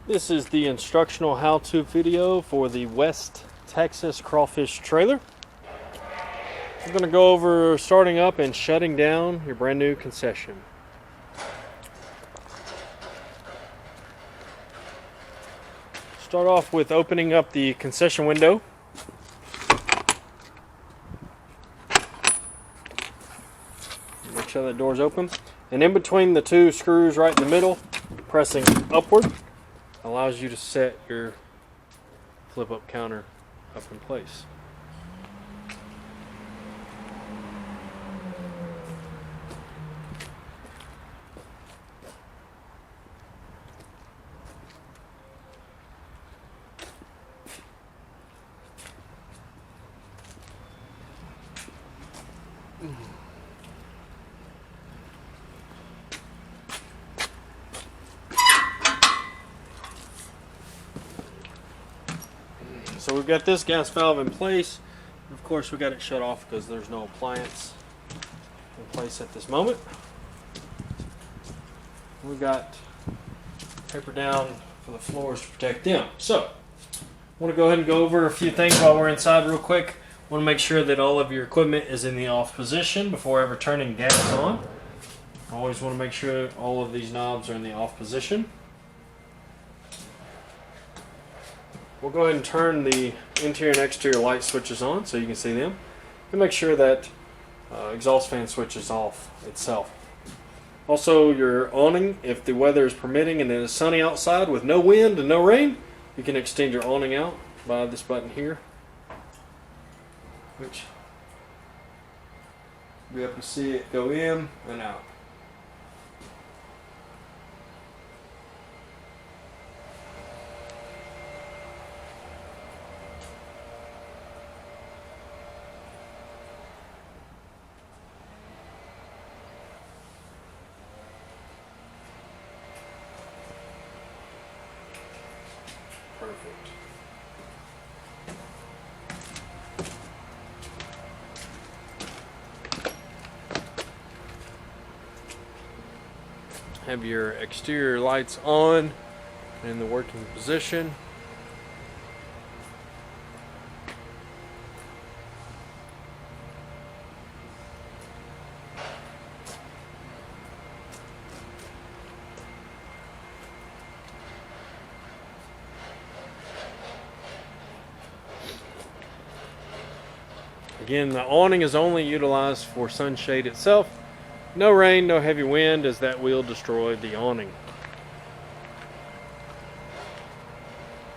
This is the instructional how-to video for the West Texas crawfish trailer. We're going to go over starting up and shutting down your brand new concession. Start off with opening up the concession window. Make sure that door's open. And in between the two screws right in the middle, pressing upward allows you to set your flip-up counter up in place. So we've got this gas valve in place. Of course, we got it shut off because there's no appliance in place at this moment. We've got paper down for the floors to protect them. So, I want to go ahead and go over a few things while we're inside real quick. I want to make sure that all of your equipment is in the off position before ever turning gas on. I always want to make sure all of these knobs are in the off position. We'll go ahead and turn the interior and exterior light switches on so you can see them. And make sure that exhaust fan switch is off itself. Also, your awning, if the weather is permitting and it is sunny outside with no wind and no rain, you can extend your awning out by this button here, which you'll be able to see it go in and out. Perfect. Have your exterior lights on in the working position. Again, the awning is only utilized for sunshade itself. No rain, no heavy wind, as that will destroy the awning.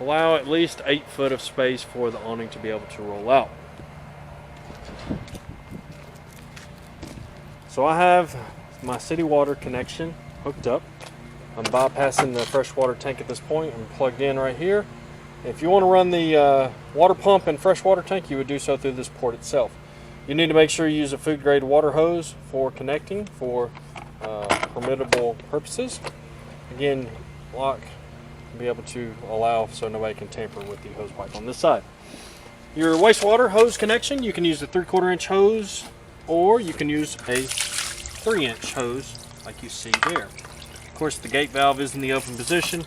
Allow at least 8 foot of space for the awning to be able to roll out. So I have my city water connection hooked up. I'm bypassing the freshwater tank at this point. I'm plugged in right here. If you want to run the water pump and freshwater tank, you would do so through this port itself. You need to make sure you use a food grade water hose for connecting for permittable purposes. Again, lock be able to allow so nobody can tamper with the hose pipe on this side. Your wastewater hose connection, you can use a 3/4 inch hose or you can use a 3-inch hose like you see there. Of course, the gate valve is in the open position.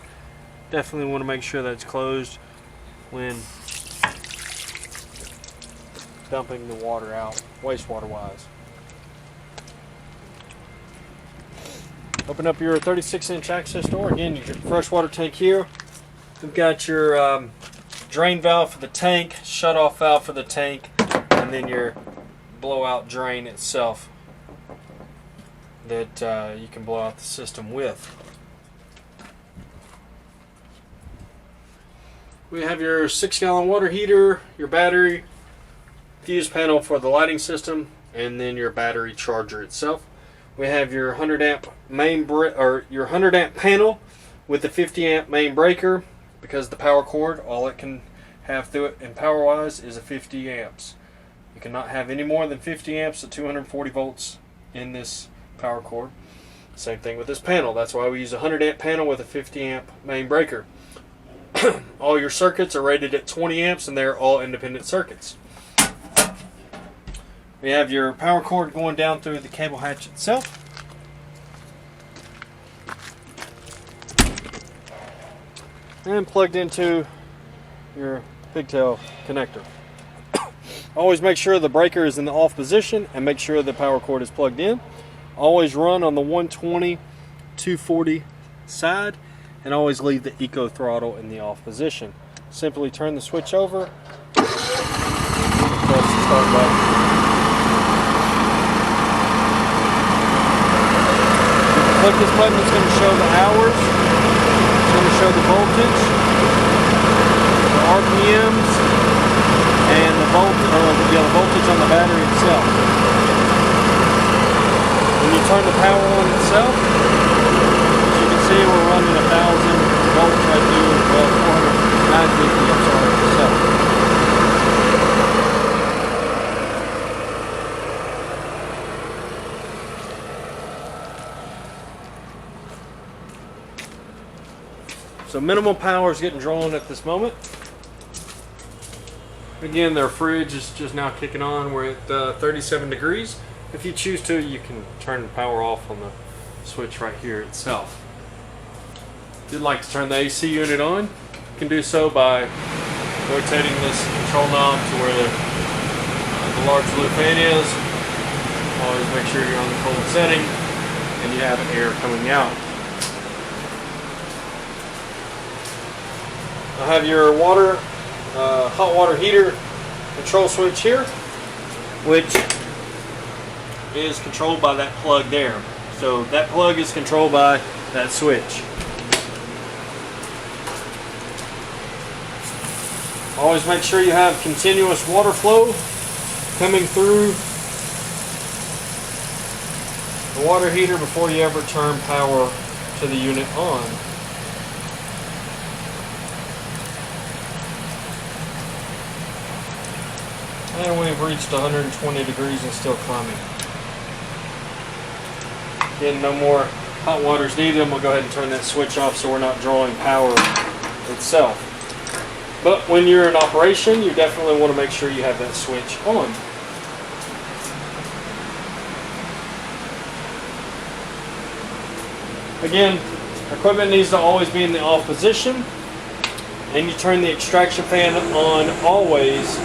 Definitely want to make sure that it's closed when dumping the water out, wastewater wise. Open up your 36-inch access door. Again, your freshwater tank here. We've got your drain valve for the tank, shut-off valve for the tank, and then your blowout drain itself that you can blow out the system with. We have your 6-gallon water heater, your battery, fuse panel for the lighting system, and then your battery charger itself. We have your 100 amp your 100 amp panel with the 50 amp main breaker, because the power cord, all it can have through it in power wise is a 50 amps. You cannot have any more than 50 amps at 240 volts in this power cord. Same thing with this panel. That's why we use a 100 amp panel with a 50 amp main breaker. All your circuits are rated at 20 amps and they're all independent circuits. We have your power cord going down through the cable hatch itself. and plugged into your pigtail connector. Always make sure the breaker is in the off position and make sure the power cord is plugged in. Always run on the 120 240 side and always leave the eco throttle in the off position. Simply turn the switch over, press the start button. If you click this button, it's going to show the hours, it's going to show the voltage, the RPMs, and the voltage on the battery itself. When you turn the power on itself, as you can see, we're running 1,000 volts right through, well, 950, I'm sorry, itself. So minimum power is getting drawn at this moment. Again, their fridge is just now kicking on. We're at 37 degrees. If you choose to, you can turn the power off on the switch right here itself. If you'd like to turn the AC unit on, you can do so by rotating this control knob to where the large blue fan is. Always make sure you're on the cold setting and you have air coming out. I have your hot water heater control switch here, which is controlled by that plug there. So that plug is controlled by that switch. Always make sure you have continuous water flow coming through the water heater before you ever turn power to the unit on. And we've reached 120 degrees and still climbing. Again, no more hot water's needed, and we'll go ahead and turn that switch off so we're not drawing power itself. But when you're in operation, you definitely want to make sure you have that switch on. Again, equipment needs to always be in the off position, and you turn the extraction fan on always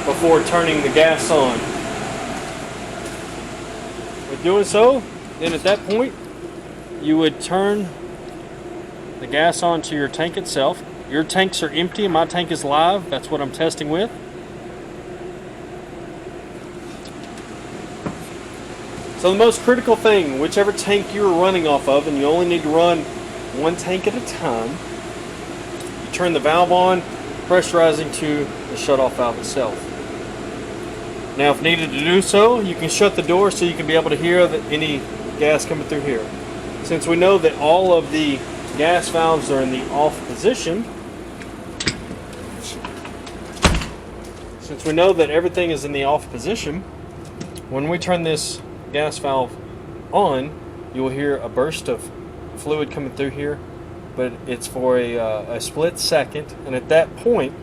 before turning the gas on. With doing so, then at that point, you would turn the gas on to your tank itself. Your tanks are empty and my tank is live. That's what I'm testing with. So the most critical thing, whichever tank you're running off of, and you only need to run one tank at a time, you turn the valve on, pressurizing to the shutoff valve itself. Now, if needed to do so, you can shut the door so you can be able to hear any gas coming through here. Since we know that all of the gas valves are in the off position, since we know that everything is in the off position, when we turn this gas valve on, you will hear a burst of fluid coming through here, but it's for a split second, and at that point,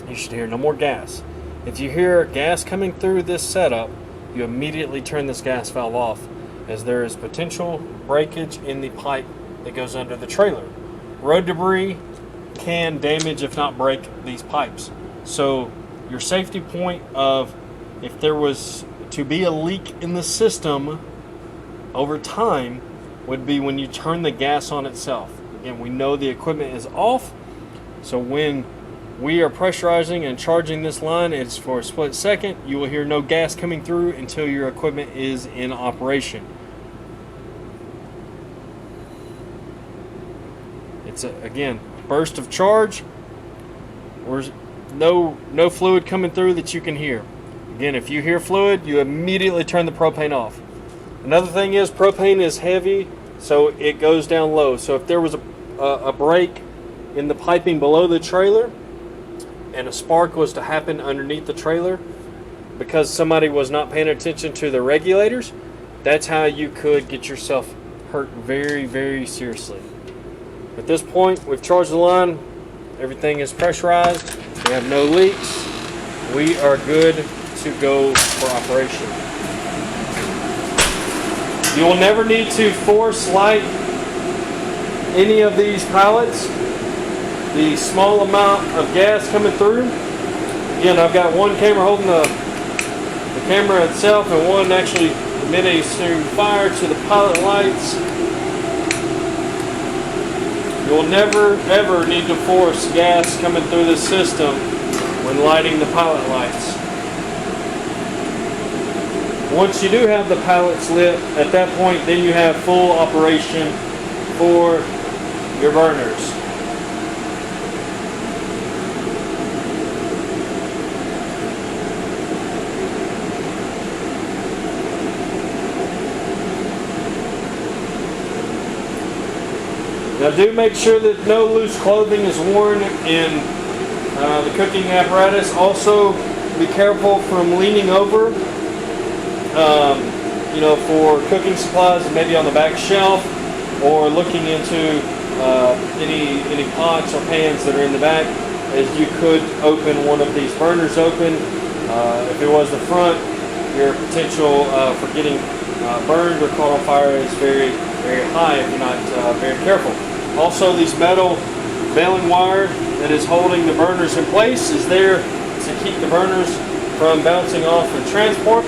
you should hear no more gas. If you hear gas coming through this setup, you immediately turn this gas valve off, as there is potential breakage in the pipe that goes under the trailer. Road debris can damage, if not break, these pipes. So your safety point of if there was to be a leak in the system over time would be when you turn the gas on itself. Again, we know the equipment is off, so when we are pressurizing and charging this line, it's for a split second. You will hear no gas coming through until your equipment is in operation. It's again, burst of charge, or no fluid coming through that you can hear. Again, if you hear fluid, you immediately turn the propane off. Another thing is propane is heavy, so it goes down low. So if there was a break in the piping below the trailer, and a spark was to happen underneath the trailer because somebody was not paying attention to the regulators, that's how you could get yourself hurt very, very seriously. At this point, we've charged the line, everything is pressurized, we have no leaks, we are good to go for operation. You will never need to force light any of these pallets. the small amount of gas coming through. Again, I've got one camera holding the camera itself and one actually administering fire to the pilot lights. You'll never ever need to force gas coming through the system when lighting the pilot lights. Once you do have the pilots lit, at that point then you have full operation for your burners. Now do make sure that no loose clothing is worn in the cooking apparatus. Also be careful from leaning over, you know, for cooking supplies, maybe on the back shelf, or looking into any pots or pans that are in the back, as you could open one of these burners open. If it was the front, your potential for getting burned or caught on fire is very, very high if you're not very careful. Also, these metal baling wire that is holding the burners in place is there to keep the burners from bouncing off in transport.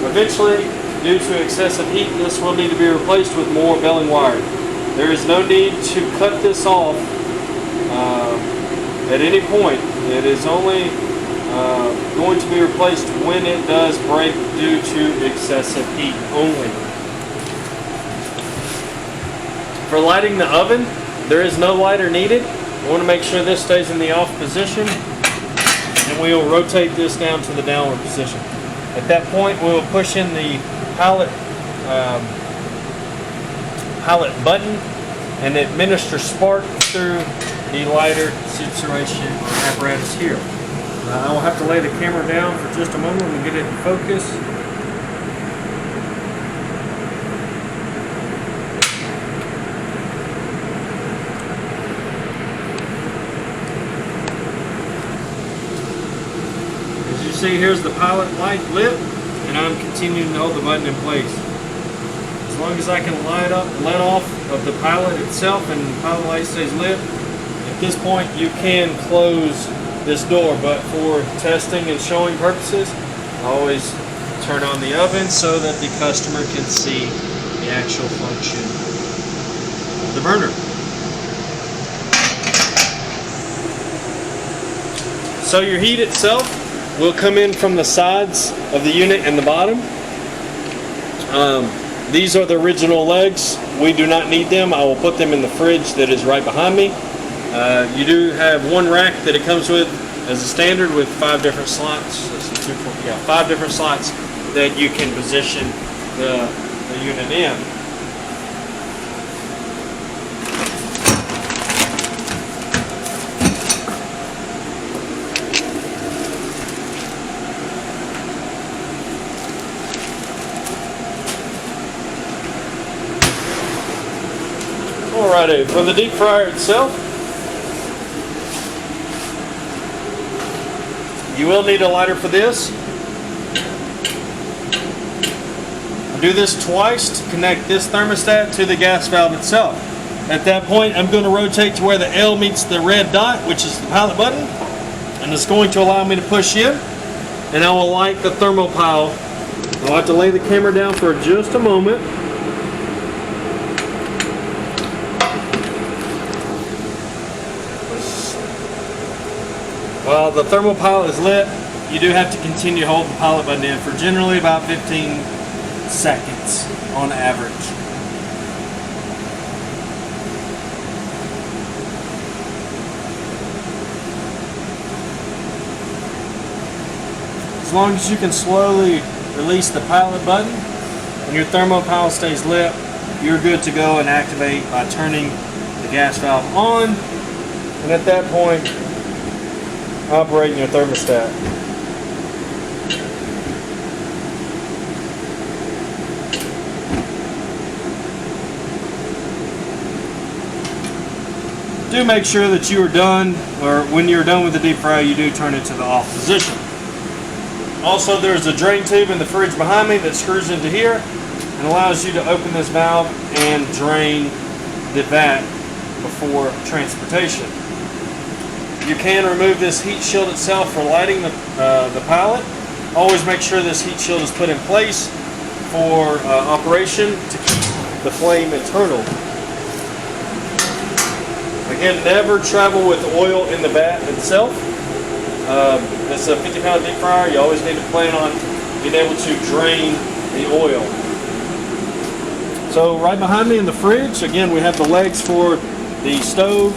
Eventually, due to excessive heat, this will need to be replaced with more baling wire. There is no need to cut this off at any point. It is only going to be replaced when it does break due to excessive heat only. For lighting the oven, there is no lighter needed. You want to make sure this stays in the off position, and we will rotate this down to the downward position. At that point, we will push in the pilot button and administer spark through the lighter situation apparatus here. I will have to lay the camera down for just a moment and get it in focus. See, here's the pilot light lit, and I'm continuing to hold the button in place. As long as I can let off of the pilot itself and the pilot light stays lit, at this point you can close this door, but for testing and showing purposes, I always turn on the oven so that the customer can see the actual function of the burner. So your heat itself will come in from the sides of the unit and the bottom. These are the original legs. We do not need them. I will put them in the fridge that is right behind me. You do have one rack that it comes with as a standard with 5 different slots. 5 different slots that you can position the unit in. Alrighty, for the deep fryer itself, you will need a lighter for this. I do this twice to connect this thermostat to the gas valve itself. At that point, I'm going to rotate to where the L meets the red dot, which is the pilot button, and it's going to allow me to push in, and I will light the thermopile. I'll have to lay the camera down for just a moment. While the thermopile is lit, you do have to continue to hold the pilot button in for generally about 15 seconds on average. As long as you can slowly release the pilot button and your thermopile stays lit, you're good to go and activate by turning the gas valve on, and at that point operating your thermostat. Do make sure that you are done, or when you're done with the deep fry, you do turn it to the off position. Also, there's a drain tube in the fridge behind me that screws into here and allows you to open this valve and drain the vat before transportation. You can remove this heat shield itself for lighting the pilot. Always make sure this heat shield is put in place for operation to keep the flame internal. Again, never travel with oil in the vat itself. This is a 50-pound deep fryer. You always need to plan on being able to drain the oil. So right behind me in the fridge, again, we have the legs for the stove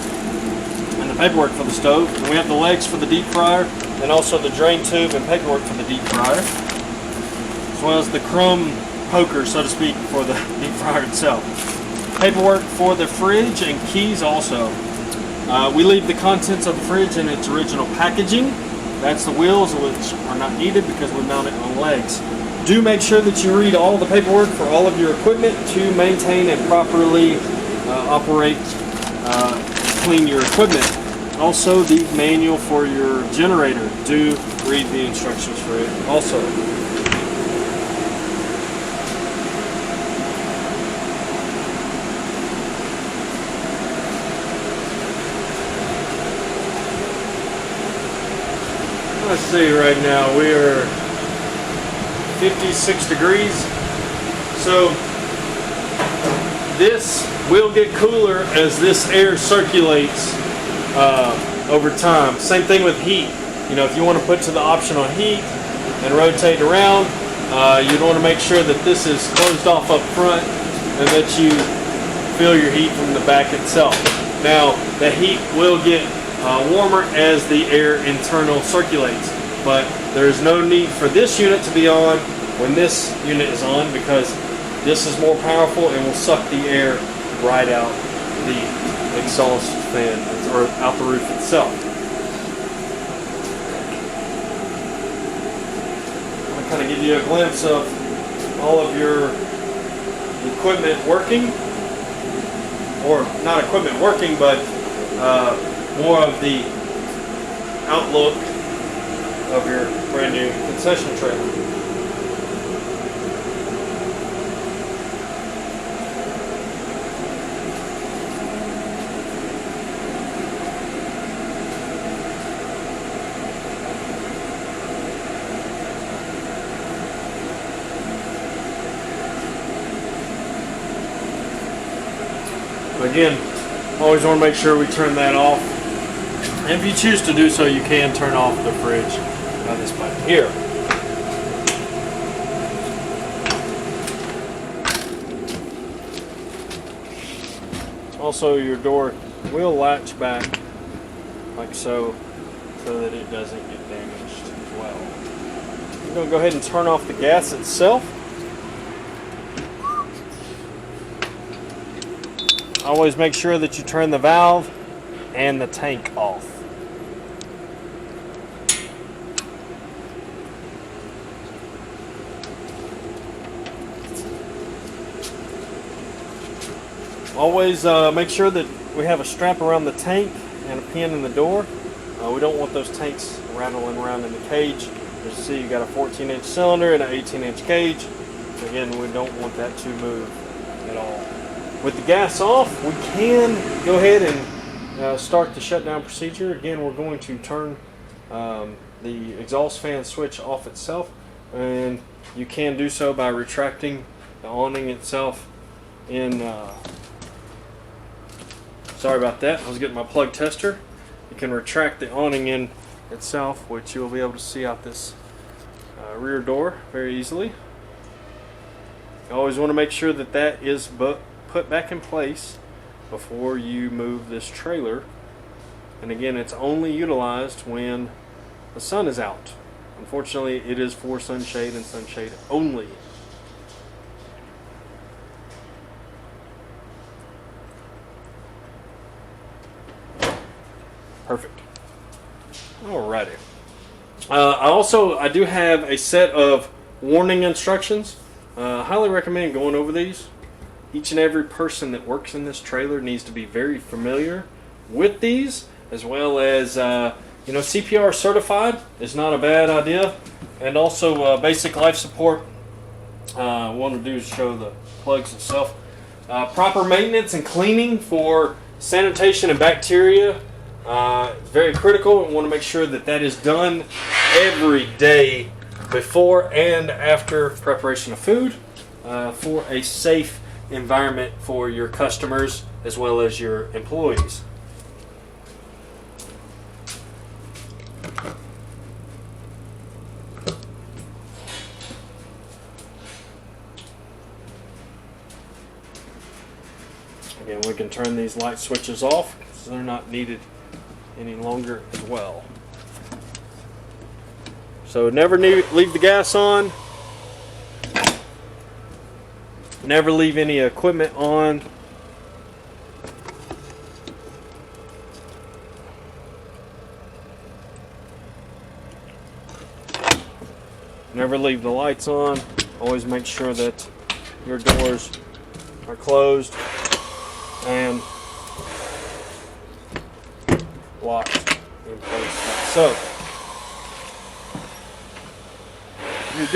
and the paperwork for the stove. And we have the legs for the deep fryer and also the drain tube and paperwork for the deep fryer, as well as the crumb poker, so to speak, for the deep fryer itself. Paperwork for the fridge and keys also. We leave the contents of the fridge in its original packaging. That's the wheels, which are not needed because we mount it on legs. Do make sure that you read all the paperwork for all of your equipment to maintain and properly operate, clean your equipment. Also, the manual for your generator. Do read the instructions for it also. Let's see, right now we are 56 degrees. So this will get cooler as this air circulates over time. Same thing with heat. You know, if you want to put to the optional heat and rotate around, you'd want to make sure that this is closed off up front and that you feel your heat from the back itself. Now, the heat will get warmer as the air internal circulates, but there is no need for this unit to be on when this unit is on, because this is more powerful and will suck the air right out the exhaust fan or out the roof itself. I'm going to kind of give you a glimpse of all of your equipment working, or not equipment working, but more of the outlook of your brand new concession trailer. Again, always want to make sure we turn that off. And if you choose to do so, you can turn off the fridge by this button here. Also, your door will latch back like so that it doesn't get damaged as well. I'm going to go ahead and turn off the gas itself. Always make sure that you turn the valve and the tank off. Always make sure that we have a strap around the tank and a pin in the door. We don't want those tanks rattling around in the cage. As you see, you got a 14-inch cylinder and an 18-inch cage. So again, we don't want that to move at all. With the gas off, we can go ahead and start the shutdown procedure. Again, we're going to turn the exhaust fan switch off itself, and you can do so by retracting the awning itself in sorry about that, I was getting my plug tester. You can retract the awning in itself, which you'll be able to see out this rear door very easily. You always want to make sure that that is put back in place before you move this trailer. And again, it's only utilized when the sun is out. Unfortunately, it is for sunshade and sunshade only. Perfect. Alrighty. I do have a set of warning instructions. Highly recommend going over these. Each and every person that works in this trailer needs to be very familiar with these, as well as CPR certified is not a bad idea, and also basic life support. What I want to do is show the plugs itself. Proper maintenance and cleaning for sanitation and bacteria Very critical. We want to make sure that that is done every day before and after preparation of food for a safe environment for your customers as well as your employees. Again, we can turn these light switches off because they're not needed any longer as well. So never leave the gas on. Never leave any equipment on. Never leave the lights on. Always make sure that your doors are closed and locked in place. So you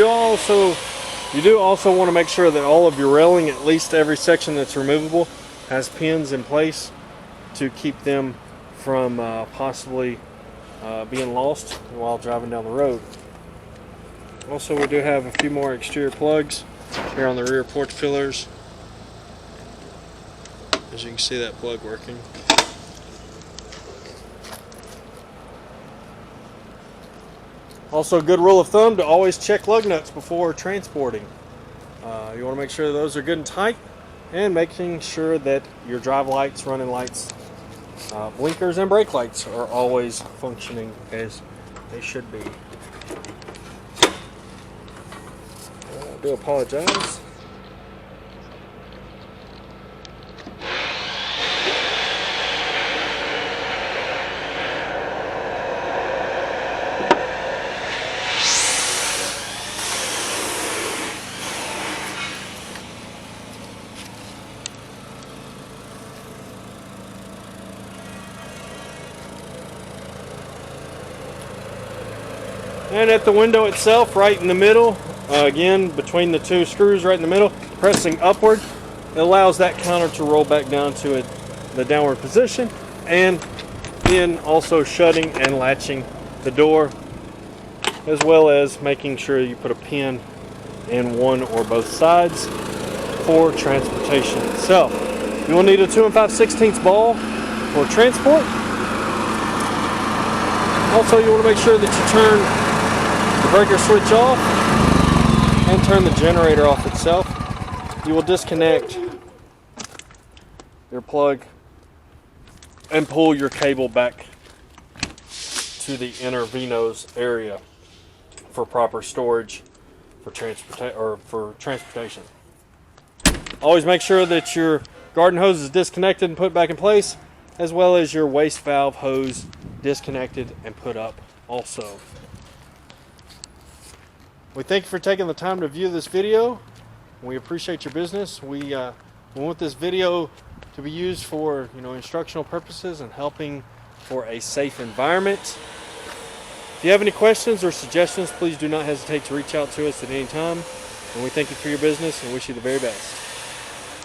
do also want to make sure that all of your railing, at least every section that's removable, has pins in place to keep them from possibly being lost while driving down the road. Also, we do have a few more exterior plugs here on the rear porch fillers. As you can see, that plug working. Also, a good rule of thumb to always check lug nuts before transporting. You want to make sure those are good and tight, and making sure that your drive lights, running lights, blinkers, and brake lights are always functioning as they should be. I do apologize. And at the window itself, right in the middle, again between the two screws right in the middle, pressing upward, it allows that counter to roll back down to the downward position, and then also shutting and latching the door, as well as making sure you put a pin in one or both sides for transportation itself. You will need a 2 5/16 ball for transport. Also, you want to make sure that you turn the breaker switch off and turn the generator off itself. You will disconnect your plug and pull your cable back to the inner V-nose area for proper storage for transportation. Always make sure that your garden hose is disconnected and put back in place, as well as your waste valve hose disconnected and put up also. We thank you for taking the time to view this video. We appreciate your business. We want this video to be used for instructional purposes and helping for a safe environment. If you have any questions or suggestions, please do not hesitate to reach out to us at any time. And we thank you for your business and wish you the very best.